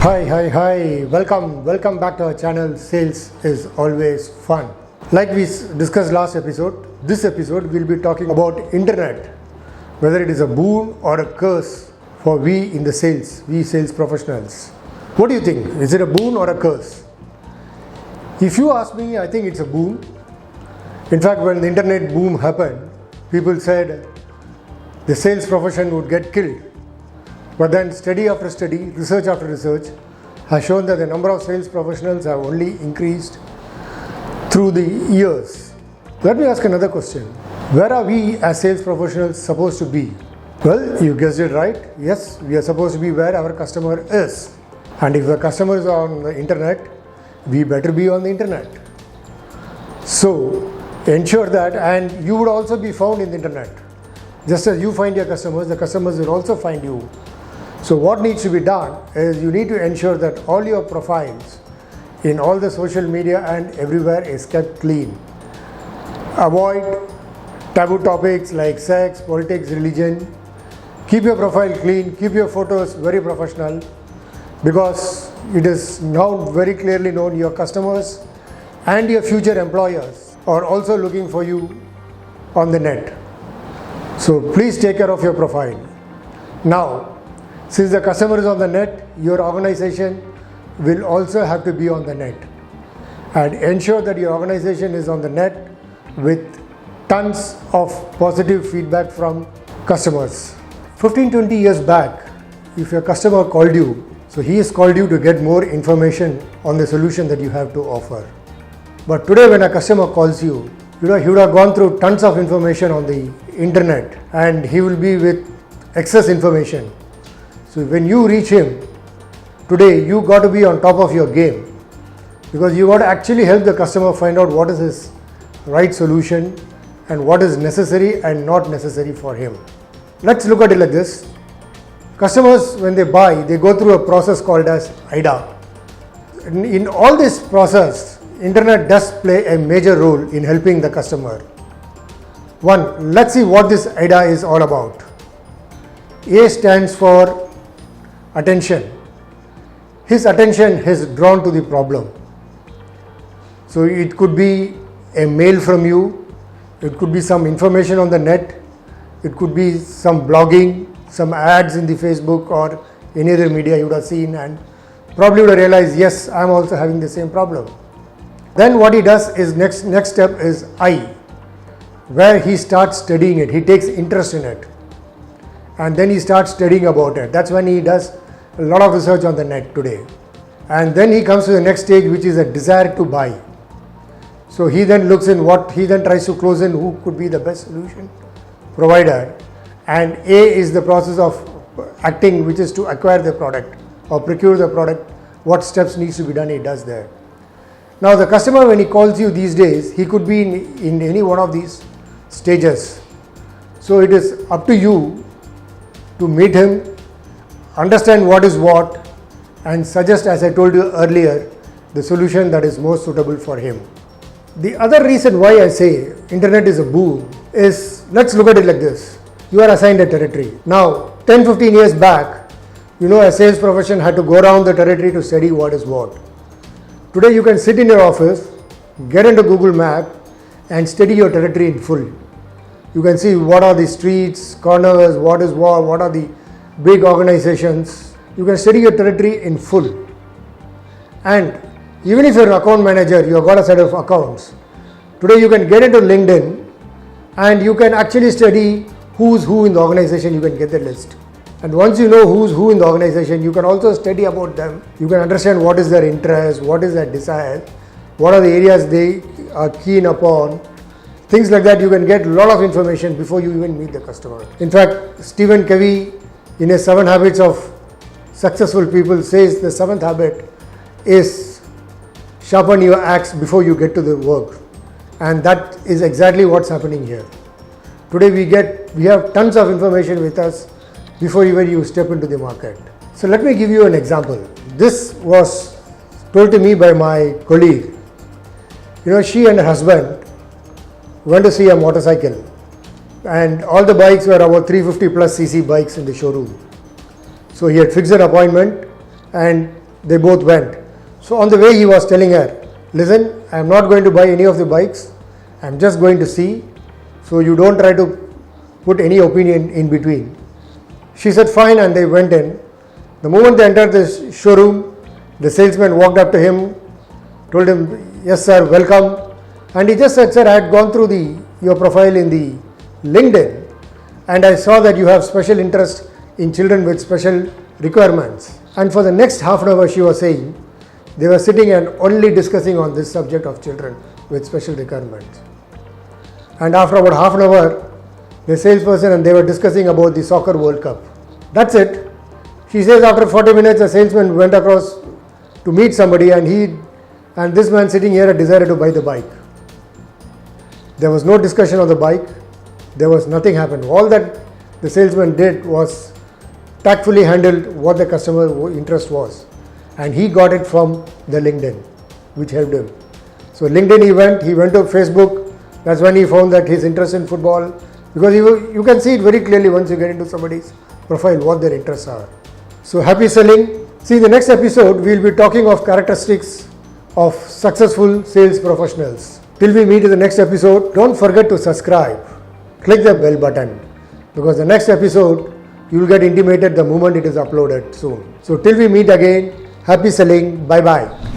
Hi. Welcome back to our channel. Sales is always fun. Like we discussed last episode, this episode we'll be talking about internet, whether it is a boon or a curse for we in the sales, we sales professionals. What do you think? Is it a boon or a curse? If you ask me, I think it's a boon. In fact, when the internet boom happened, people said the sales profession would get killed. But then study after study, research after research has shown that the number of sales professionals have only increased through the years. Let me ask another question. Where are we as sales professionals supposed to be? Well, you guessed it right. Yes, we are supposed to be where our customer is. And if the customer is on the internet, we better be on the internet. So, ensure that, and you would also be found in the internet. Just as you find your customers, the customers will also find you. So what needs to be done is you need to ensure that all your profiles in all the social media and everywhere is kept clean. Avoid taboo topics like sex, politics, religion. Keep your profile clean, keep your photos very professional, because it is now very clearly known your customers and your future employers are also looking for you on the net. So please take care of your profile. Now, since the customer is on the net, your organization will also have to be on the net. And ensure that your organization is on the net with tons of positive feedback from customers. 15-20 years back, if your customer called you, so he has called you to get more information on the solution that you have to offer. But today when a customer calls you, he would have gone through tons of information on the internet and he will be with excess information. So when you reach him, today you got to be on top of your game, because you got to actually help the customer find out what is his right solution and what is necessary and not necessary for him. Let's look at it like this. Customers, when they buy, they go through a process called as IDA. In all this process, internet does play a major role in helping the customer. One, let's see what this IDA is all about. A stands for attention. His attention is drawn to the problem. So it could be a mail from you, it could be some information on the net, it could be some blogging, some ads in the Facebook or any other media you would have seen, and probably would have realized, yes, I am also having the same problem. Then what he does is next step is I, where he starts studying it, he takes interest in it. And then he starts studying about it. That's when he does a lot of research on the net today. And then he comes to the next stage, which is a desire to buy. So he then looks in he then tries to close in who could be the best solution provider. And A is the process of acting, which is to acquire the product or procure the product. What steps needs to be done, he does there. Now the customer, when he calls you these days, he could be in any one of these stages. So it is up to you to meet him, understand what is what, and suggest, as I told you earlier, the solution that is most suitable for him. The other reason why I say internet is a boon is, let's look at it like this. You are assigned a territory. Now, 10-15 years back, a sales profession had to go around the territory to study what is what. Today you can sit in your office, get into Google Map and study your territory in full. You can see what are the streets, corners, what is what are the big organizations. You can study your territory in full. And even if you're an account manager, you have got a set of accounts. Today you can get into LinkedIn and you can actually study who's who in the organization, you can get the list. And once you know who's who in the organization, you can also study about them. You can understand what is their interest, what is their desire, what are the areas they are keen upon. Things like that, you can get a lot of information before you even meet the customer. In fact, Stephen Covey, in his 7 Habits of Successful People, says the 7th habit is sharpen your axe before you get to the work. And that is exactly what's happening here. Today we have tons of information with us before even you step into the market. So let me give you an example. This was told to me by my colleague. She and her husband went to see a motorcycle, and all the bikes were about 350 plus cc bikes in the showroom. So he had fixed an appointment and they both went. So on the way he was telling her, listen, I am not going to buy any of the bikes, I am just going to see, so you don't try to put any opinion in between. She said fine, and they went in. The moment they entered the showroom, the salesman walked up to him, told him, yes sir, welcome, and he just said, sir, I had gone through your profile in the LinkedIn and I saw that you have special interest in children with special requirements. And for the next half an hour, she was saying, they were sitting and only discussing on this subject of children with special requirements. And after about half an hour, the salesperson and they were discussing about the soccer World Cup. That's it. She says after 40 minutes, the salesman went across to meet somebody, and this man sitting here had decided to buy the bike. There was no discussion on the bike. There was nothing happened. All that the salesman did was tactfully handled what the customer interest was, and he got it from the LinkedIn, which helped him. So LinkedIn he went to Facebook. That's when he found that his interest in football, because you can see it very clearly once you get into somebody's profile what their interests are. So happy selling. See, in the next episode we will be talking of characteristics of successful sales professionals. Till we meet in the next episode, don't forget to subscribe. Click the bell button, because the next episode you will get intimated the moment it is uploaded soon. So till we meet again, happy selling. Bye bye.